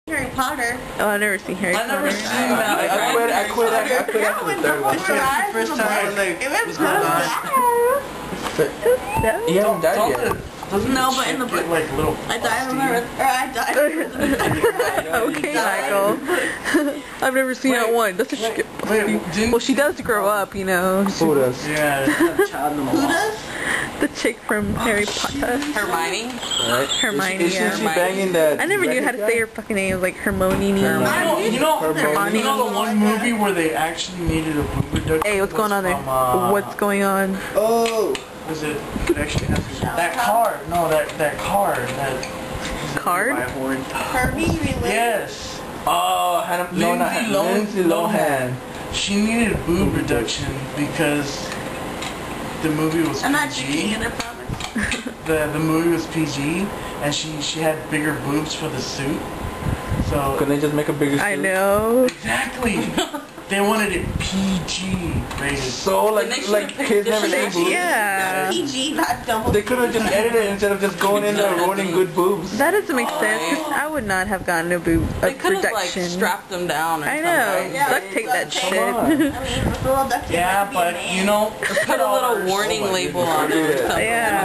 Harry Potter. Oh, I've never seen Harry Potter. I've never seen that. I quit after the third one. First time, like, It was what's so going on? sad. He hasn't died yet. No, but in the book, like little. I died from her, or I died. Okay, Michael. I've never seen that one. That's a shit. Well, she does grow up, you know. Who does? Yeah. Who does? The chick from Harry Potter. Hermione? Right? Hermione, Isn't yeah. she banging that? I never knew how to say her fucking name, like Hermione. You know Hermione. the one movie where they actually needed a boob reduction? Hey, what's going on there? What's going on? Oh! Was it actually that car? No, that car. That Card? by horn. Herbie Greenwood. Yes. Oh, Lindsay Lohan. She needed boob reduction because the movie was I'm not PG. drinking it, I promise. The movie was PG, and she had bigger boobs for the suit. So Couldn't they just make a bigger suit? I know. exactly, they wanted it PG rated. So like kids never see boobs. Yeah. PG, not double. They could have just edited it instead of just going in there ruining good boobs. That doesn't make sense, 'cause I would not have gotten a boob They could have, like, reduction. strapped them down or I something. know. Yeah, Duct tape that duct tape. shit. I mean, with a little duct tape. Yeah, that'd be but amazing. you know, Put a little warning label on it or something. Yeah.